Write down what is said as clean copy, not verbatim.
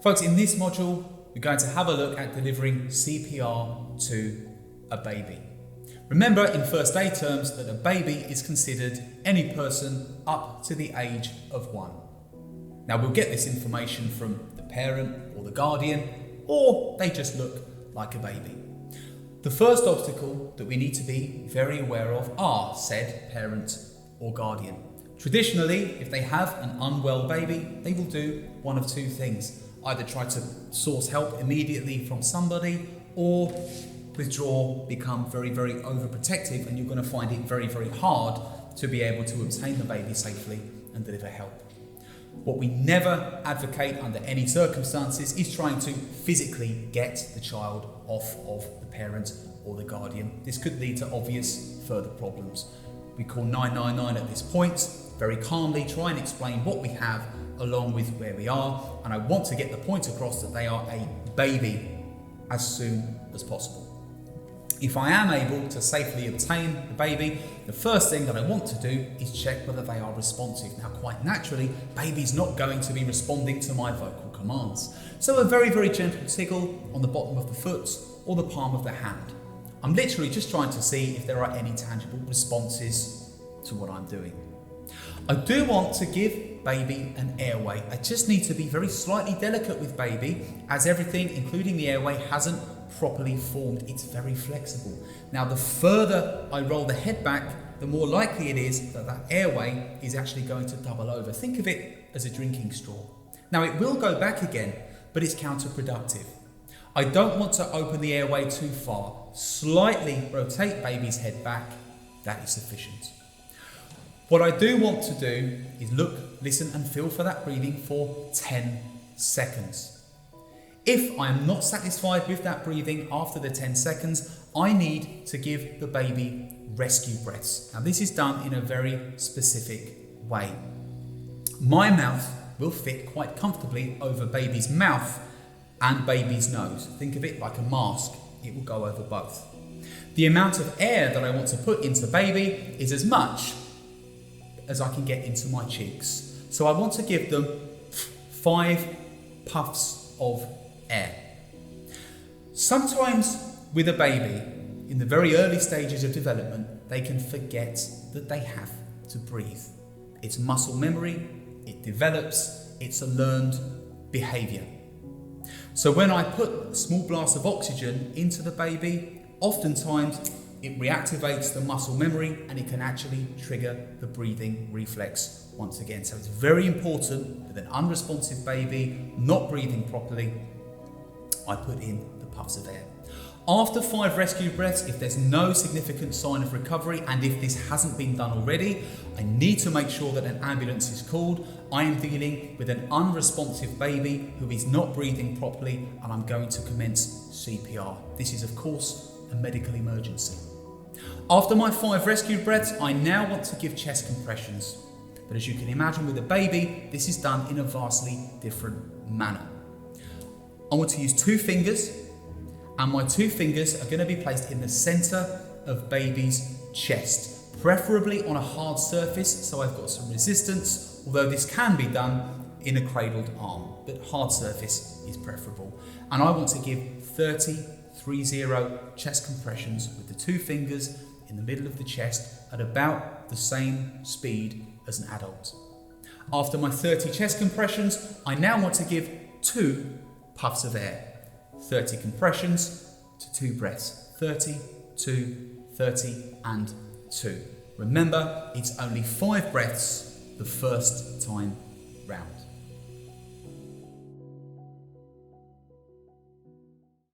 Folks, in this module, we're going to have a look at delivering CPR to a baby. Remember in first aid terms that a baby is considered any person up to the age of 1. Now we'll get this information from the parent or the guardian, or they just look like a baby. The first obstacle that we need to be very aware of are said parent or guardian. Traditionally, if they have an unwell baby, they will do one of two things. Either try to source help immediately from somebody, or withdraw, become very, very overprotective, and you're going to find it very, very hard to be able to obtain the baby safely and deliver help. What we never advocate under any circumstances is trying to physically get the child off of the parent or the guardian. This could lead to obvious further problems. We call 999 at this point, very calmly try and explain what we have along with where we are, and I want to get the point across that they are a baby as soon as possible. If I am able to safely obtain the baby, the first thing that I want to do is check whether they are responsive. Now, quite naturally, baby's not going to be responding to my vocal commands. So a very, very gentle tickle on the bottom of the foot or the palm of the hand. I'm literally just trying to see if there are any tangible responses to what I'm doing. I do want to give baby an airway. I just need to be very slightly delicate with baby, as everything, including the airway, hasn't properly formed. It's very flexible. Now, the further I roll the head back, the more likely it is that that airway is actually going to double over. Think of it as a drinking straw. Now, it will go back again, but it's counterproductive. I don't want to open the airway too far. Slightly rotate baby's head back. That is sufficient. What I do want to do is look, listen and feel for that breathing for 10 seconds. If I am not satisfied with that breathing after the 10 seconds, I need to give the baby rescue breaths. Now this is done in a very specific way. My mouth will fit quite comfortably over baby's mouth and baby's nose. Think of it like a mask. It will go over both. The amount of air that I want to put into baby is as much as I can get into my cheeks. So I want to give them 5 puffs of air. Sometimes with a baby, in the very early stages of development, they can forget that they have to breathe. It's muscle memory, it develops, it's a learned behaviour. So when I put a small blast of oxygen into the baby, oftentimes it reactivates the muscle memory and it can actually trigger the breathing reflex once again. So it's very important with an unresponsive baby not breathing properly, I put in the puffs of air. After 5 rescue breaths, if there's no significant sign of recovery, and if this hasn't been done already, I need to make sure that an ambulance is called. I am dealing with an unresponsive baby who is not breathing properly, and I'm going to commence CPR. This is, of course, a medical emergency. After my 5 rescue breaths, I now want to give chest compressions. But as you can imagine with a baby, this is done in a vastly different manner. I want to use 2 fingers, and my 2 fingers are going to be placed in the center of baby's chest, preferably on a hard surface, so I've got some resistance, although this can be done in a cradled arm, but hard surface is preferable. And I want to give 30 chest compressions with the 2 fingers in the middle of the chest at about the same speed as an adult. After my 30 chest compressions, I now want to give 2 puffs of air. 30 compressions to 2 breaths. 30, 2, 30 and 2. Remember, it's only 5 breaths the first time round.